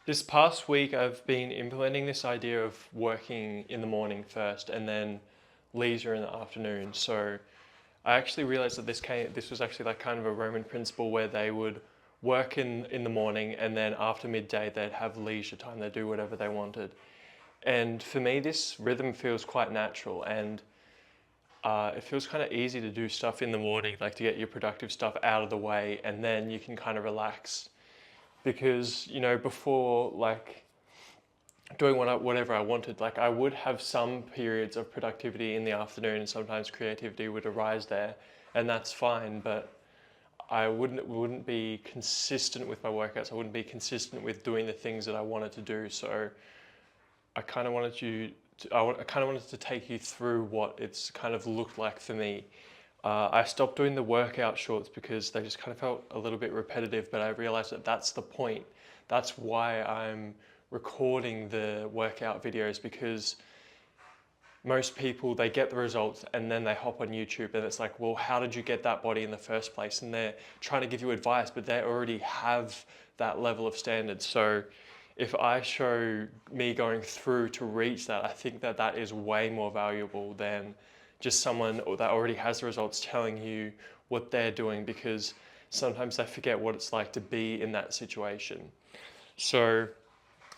This past week, I've been implementing this idea of working in the morning first and then leisure in the afternoon. So I actually realized that this was actually like kind of a Roman principle where they would work in the morning and then after midday they'd have leisure time. They'd do whatever they wanted. And for me, this rhythm feels quite natural and it feels kind of easy to do stuff in the morning, like to get your productive stuff out of the way and then you can kind of relax. Because, before, like, doing whatever I wanted, like I would have some periods of productivity in the afternoon and sometimes creativity would arise there, and that's fine, but I wouldn't be consistent with my workouts. I wouldn't be consistent with doing the things that I wanted to do. So I kind of wanted I kind of wanted to take you through what it's kind of looked like for me. I stopped doing the workout shorts because they just kind of felt a little bit repetitive, but I realized that that's the point. That's why I'm recording the workout videos, because most people, they get the results and then they hop on YouTube and it's like, well, how did you get that body in the first place? And they're trying to give you advice, but they already have that level of standards. So if I show me going through to reach that, I think that that is way more valuable than just someone that already has the results telling you what they're doing, because sometimes they forget what it's like to be in that situation. So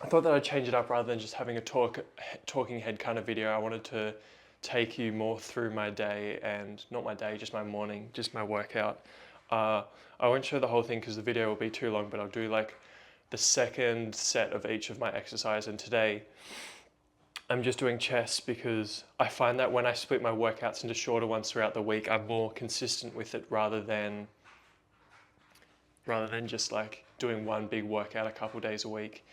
I thought that I'd change it up rather than just having a talking head kind of video. I wanted to take you more through my day, and not my day, just my morning, just my workout. I won't show the whole thing because the video will be too long, but I'll do like the second set of each of my exercise. And today I'm just doing chest because I find that when I split my workouts into shorter ones throughout the week, I'm more consistent with it rather than just like doing one big workout a couple days a week.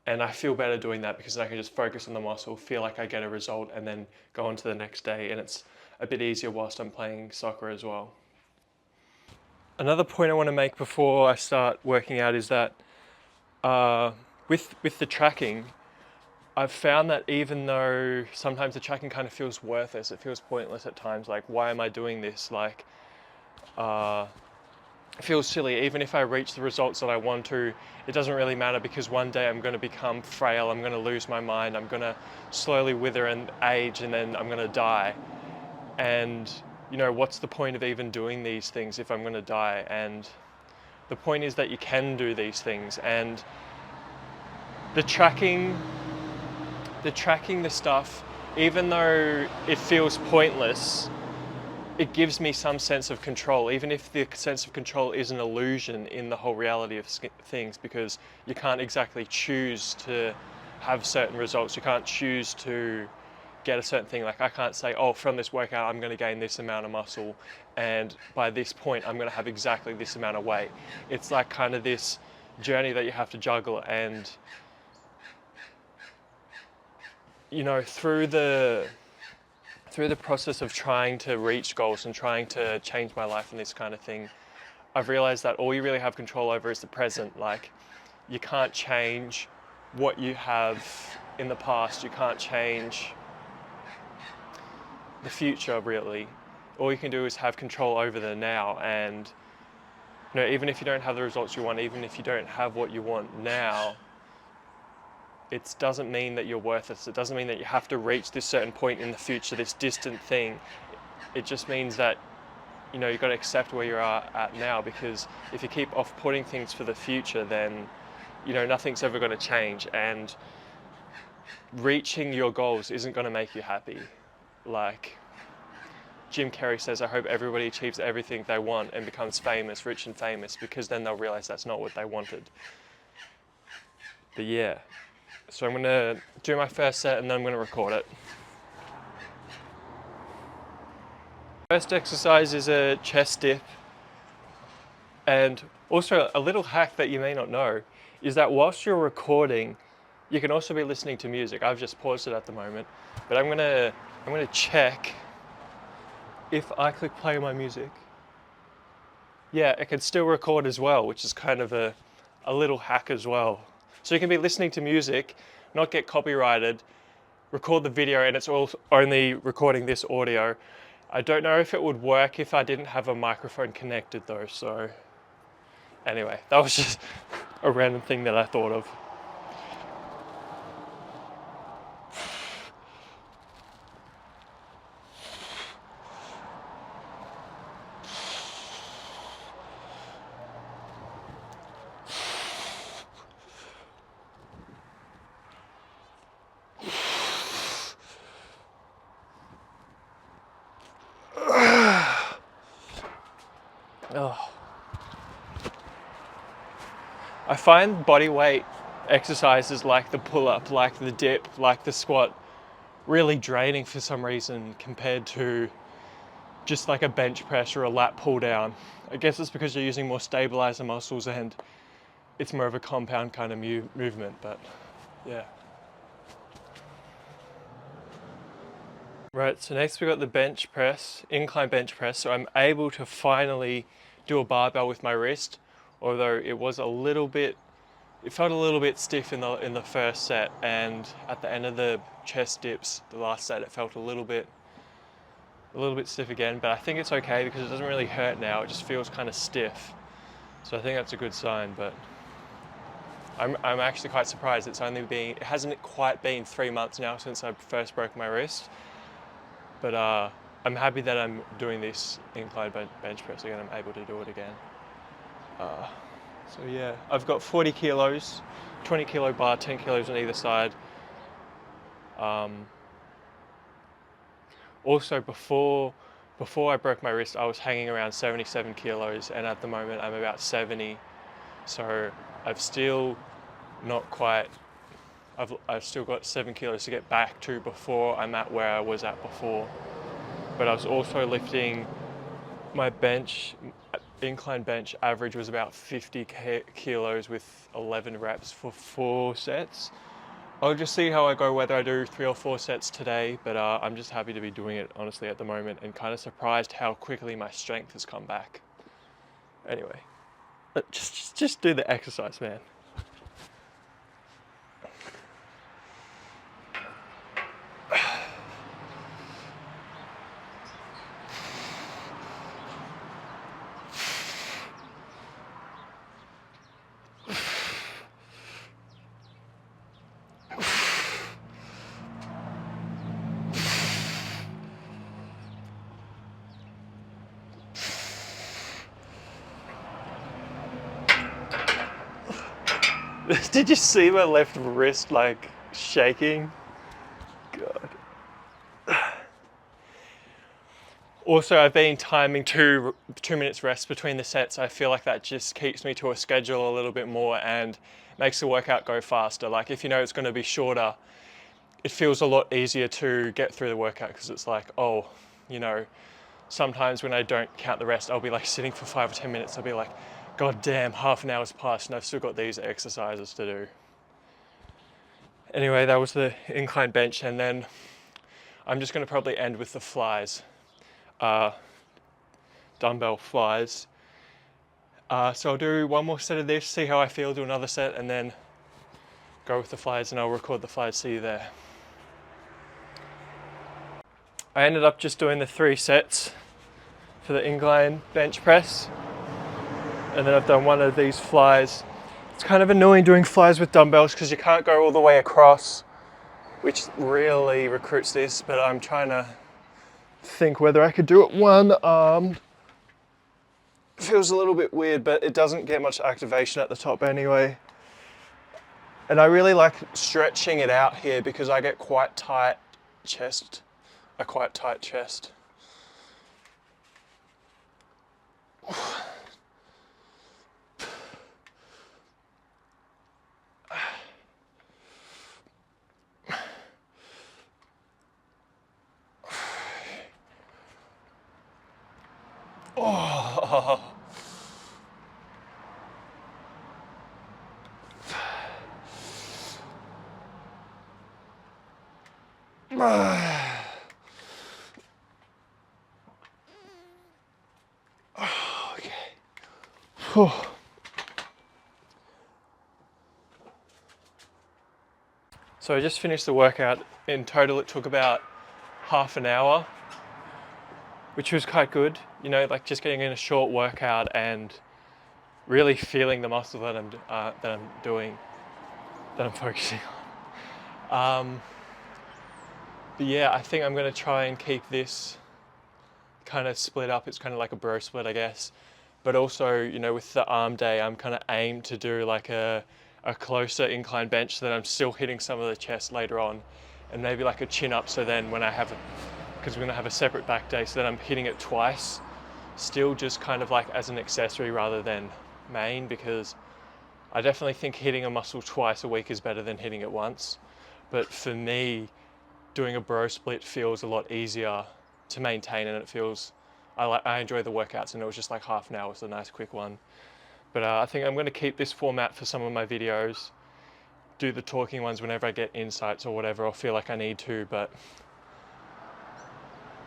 And I feel better doing that because then I can just focus on the muscle, feel like I get a result, and then go on to the next day. And it's a bit easier whilst I'm playing soccer as well. Another point I want to make before I start working out is that with the tracking, I've found that even though sometimes the tracking kind of feels worthless, it feels pointless at times, like why am I doing this? Like, it feels silly. Even if I reach the results that I want to, it doesn't really matter because one day I'm going to become frail, I'm going to lose my mind, I'm going to slowly wither and age, and then I'm going to die. And, what's the point of even doing these things if I'm going to die? And the point is that you can do these things, and the tracking the stuff, even though it feels pointless, it gives me some sense of control, even if the sense of control is an illusion in the whole reality of things, because you can't exactly choose to have certain results. You can't choose to get a certain thing. Like I can't say, oh, from this workout, I'm going to gain this amount of muscle, and by this point, I'm going to have exactly this amount of weight. It's like kind of this journey that you have to juggle, and through the process of trying to reach goals and trying to change my life and this kind of thing, I've realized that all you really have control over is the present. Like, you can't change what you have in the past. You can't change the future, really. All you can do is have control over the now. And, even if you don't have the results you want, even if you don't have what you want now, it doesn't mean that you're worthless. It doesn't mean that you have to reach this certain point in the future, this distant thing. It just means that, you've got to accept where you are at now, because if you keep off-putting things for the future, then, nothing's ever going to change. And reaching your goals isn't going to make you happy. Like Jim Carrey says, I hope everybody achieves everything they want and becomes famous, rich and famous, because then they'll realize that's not what they wanted. But yeah. So I'm going to do my first set and then I'm going to record it. First exercise is a chest dip. And also a little hack that you may not know is that whilst you're recording, you can also be listening to music. I've just paused it at the moment, but I'm going to check if I click play on my music. Yeah, it can still record as well, which is kind of a little hack as well. So you can be listening to music, not get copyrighted, record the video, and it's all only recording this audio. I don't know if it would work if I didn't have a microphone connected though, so anyway, that was just a random thing that I thought of. I find body weight exercises like the pull-up, like the dip, like the squat really draining for some reason compared to just like a bench press or a lat pull down. I guess it's because you're using more stabilizer muscles and it's more of a compound kind of movement, but yeah. Right, so next we got the bench press, incline bench press. So I'm able to finally do a barbell with my wrist, although it was a little bit, it felt a little bit stiff in the first set, and at the end of the chest dips, the last set, it felt a little bit stiff again, but I think it's okay because it doesn't really hurt now. It just feels kind of stiff. So I think that's a good sign, but I'm actually quite surprised. It hasn't quite been 3 months now since I first broke my wrist, but I'm happy that I'm doing this incline bench press again. I'm able to do it again. So yeah, I've got 40 kilos, 20 kilo bar, 10 kilos on either side. Also before I broke my wrist, I was hanging around 77 kilos, and at the moment I'm about 70. So I've still not quite, I've still got 7 kilos to get back to before I'm at where I was at before. But I was also lifting my incline bench average was about 50 kilos with 11 reps for 4 sets. I'll just see how I go, whether I do 3 or 4 sets today, but I'm just happy to be doing it honestly at the moment, and kind of surprised how quickly my strength has come back. Anyway, just do the exercise, man. Did you see my left wrist like shaking? God. Also, I've been timing 2 minutes rest between the sets. I feel like that just keeps me to a schedule a little bit more and makes the workout go faster. Like if you know it's going to be shorter, it feels a lot easier to get through the workout, because it's like, oh, you know, sometimes when I don't count the rest, I'll be like sitting for 5 or 10 minutes. I'll be like, God damn, half an hour's passed and I've still got these exercises to do. Anyway, that was the incline bench, and then I'm just going to probably end with the flies, dumbbell flies. So I'll do one more set of this, see how I feel, do another set, and then go with the flies, and I'll record the flies, see you there. I ended up just doing the 3 sets for the incline bench press, and then I've done one of these flies. It's kind of annoying doing flies with dumbbells because you can't go all the way across, which really recruits this, but I'm trying to think whether I could do it one-armed. Feels a little bit weird, but it doesn't get much activation at the top anyway. And I really like stretching it out here because I get quite tight chest, a quite tight chest. Oh. Okay. So I just finished the workout. In total, it took about half an hour, which was quite good. You know, like just getting in a short workout and really feeling the muscle that I'm focusing on. But yeah, I think I'm going to try and keep this kind of split up. It's kind of like a bro split, I guess. But also, you know, with the arm day, I'm kind of aimed to do like a closer incline bench so that I'm still hitting some of the chest later on, and maybe like a chin up. So then when I have because we're going to have a separate back day, so then I'm hitting it twice, still just kind of like as an accessory rather than main, because I definitely think hitting a muscle twice a week is better than hitting it once. But for me, doing a bro split feels a lot easier to maintain, and it feels, I enjoy the workouts, and it was just like half an hour, so a nice quick one. But I think I'm going to keep this format for some of my videos, do the talking ones whenever I get insights or whatever, or feel like I need to, but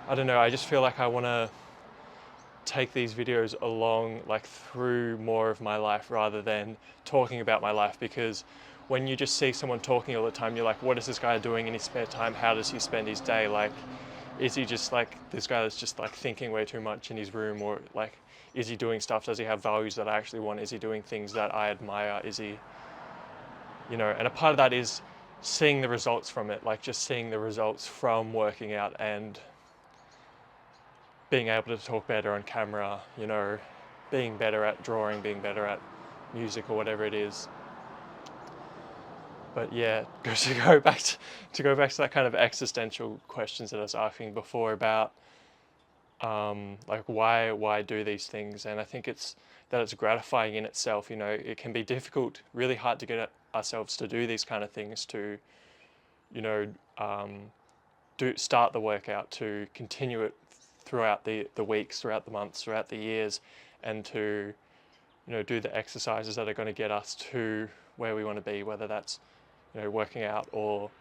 I don't know, I just feel like I want to take these videos along, like through more of my life rather than talking about my life, because when you just see someone talking all the time, you're like, what is this guy doing in his spare time? How does he spend his day? Like, is he just like this guy that's just like thinking way too much in his room, or like, is he doing stuff? Does he have values that I actually want? Is he doing things that I admire? Is he, you know, and a part of that is seeing the results from it, like just seeing the results from working out and being able to talk better on camera, you know, being better at drawing, being better at music or whatever it is. But yeah, to go back to that kind of existential questions that I was asking before about like why do these things, and I think it's gratifying in itself. You know, it can be difficult, really hard to get ourselves to do these kind of things, to, you know, start the workout, to continue it throughout the weeks, throughout the months, throughout the years, and to, you know, do the exercises that are going to get us to where we want to be, whether that's, you know, working out or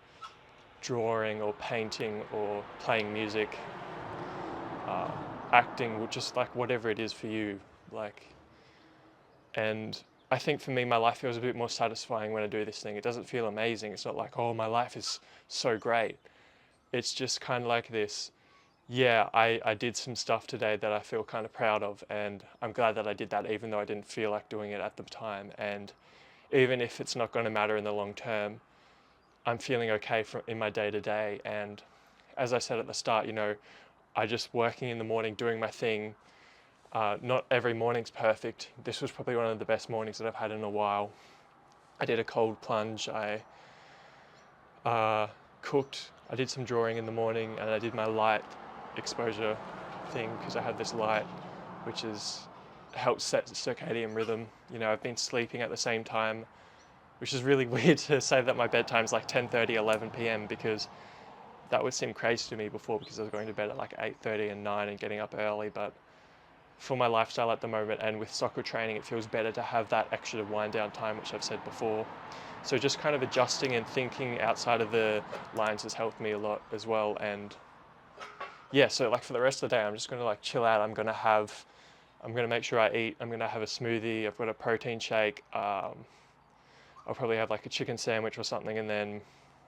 drawing or painting or playing music, acting, just like whatever it is for you. Like, and I think for me, my life feels a bit more satisfying when I do this thing. It doesn't feel amazing. It's not like, oh, my life is so great. It's just kind of like this, yeah, I did some stuff today that I feel kind of proud of, and I'm glad that I did that, even though I didn't feel like doing it at the time. And even if it's not going to matter in the long term, I'm feeling okay in my day to day. And as I said at the start, you know, I just working in the morning, doing my thing. Not every morning's perfect. This was probably one of the best mornings that I've had in a while. I did a cold plunge. I cooked. I did some drawing in the morning, and I did my light exposure thing because I have this light which helps set the circadian rhythm. You know, I've been sleeping at the same time, which is really weird to say that my bedtime's like 10:30, 11 p.m. because that would seem crazy to me before, because I was going to bed at like 8:30 and 9 and getting up early. But for my lifestyle at the moment, and with soccer training, it feels better to have that extra wind down time, which I've said before. So just kind of adjusting and thinking outside of the lines has helped me a lot as well. And yeah, so like for the rest of the day, I'm just going to like chill out. I'm going to make sure I eat. I'm going to have a smoothie. I've got a protein shake. I'll probably have like a chicken sandwich or something, and then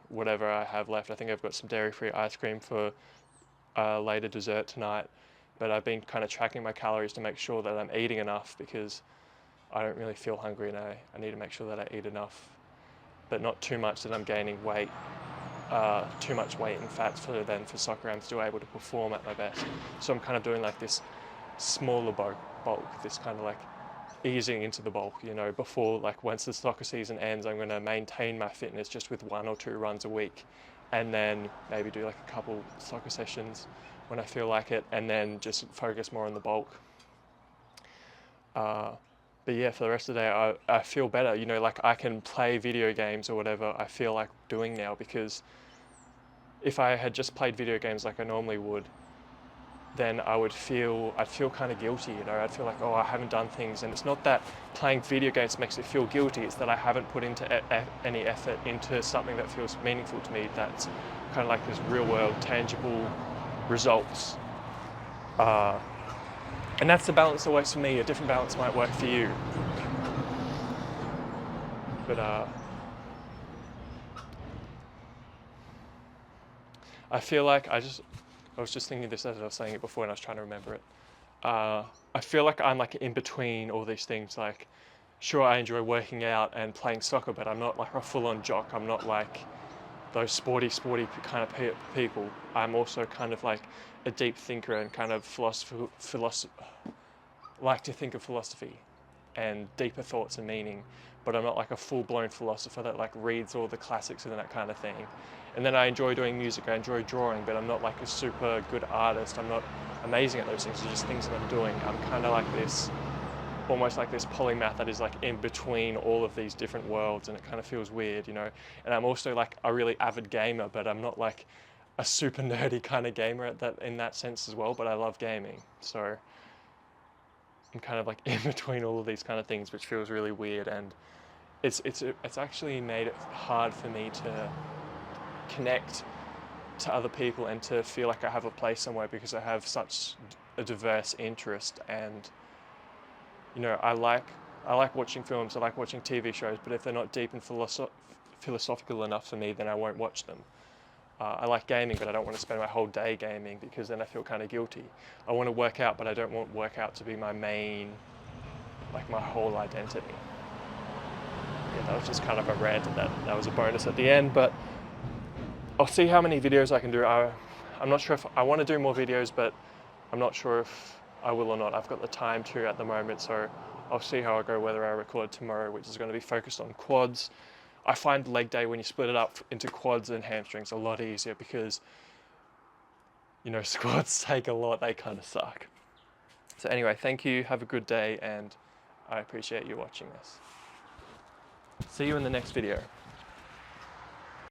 whatever I have left. I think I've got some dairy-free ice cream for later dessert tonight. But I've been kind of tracking my calories to make sure that I'm eating enough, because I don't really feel hungry, and I need to make sure that I eat enough, but not too much that I'm gaining weight, too much weight and fats, for soccer I'm still able to perform at my best. So I'm kind of doing like this smaller bulk, this kind of like easing into the bulk, you know, before, like once the soccer season ends, I'm going to maintain my fitness just with 1 or 2 runs a week, and then maybe do like a couple soccer sessions when I feel like it, and then just focus more on the bulk. But yeah, for the rest of the day, I feel better, you know, like I can play video games or whatever I feel like doing now, because if I had just played video games like I normally would, then I'd feel kind of guilty, you know. I'd feel like, oh, I haven't done things. And it's not that playing video games makes me feel guilty, it's that I haven't put into any effort into something that feels meaningful to me, that's kind of like this real world, tangible results. And that's the balance that works for me. A different balance might work for you. But I feel like I was just thinking this as I was saying it before, and I was trying to remember it. I feel like I'm like in between all these things. Like, sure, I enjoy working out and playing soccer, but I'm not like a full-on jock. I'm not like those sporty kind of people. I'm also kind of like a deep thinker and kind of like to think of philosophy and deeper thoughts and meaning, but I'm not like a full-blown philosopher that like reads all the classics and that kind of thing. And then I enjoy doing music, I enjoy drawing, but I'm not like a super good artist. I'm not amazing at those things. They're just things that I'm doing. I'm kind of like this almost like this polymath that is like in between all of these different worlds, and it kind of feels weird, you know. And I'm also like a really avid gamer, but I'm not like a super nerdy kind of gamer in that sense as well, but I love gaming. So I'm kind of like in between all of these kind of things, which feels really weird, and it's actually made it hard for me to connect to other people and to feel like I have a place somewhere, because I have such a diverse interest. And you know, I like watching films, I like watching TV shows, but if they're not deep and philosophical enough for me, then I won't watch them. I like gaming, but I don't want to spend my whole day gaming, because then I feel kind of guilty. I want to work out, but I don't want workout to be my main, like my whole identity. Yeah, that was just kind of a rant, and that was a bonus at the end, but I'll see how many videos I can do. I'm not sure if I want to do more videos, but I'm not sure if I will or not. I've got the time to at the moment, so I'll see how I go, whether I record tomorrow, which is going to be focused on quads. I find leg day, when you split it up into quads and hamstrings, a lot easier, because, you know, squats take a lot, they kind of suck. So anyway, thank you, have a good day, and I appreciate you watching this. See you in the next video.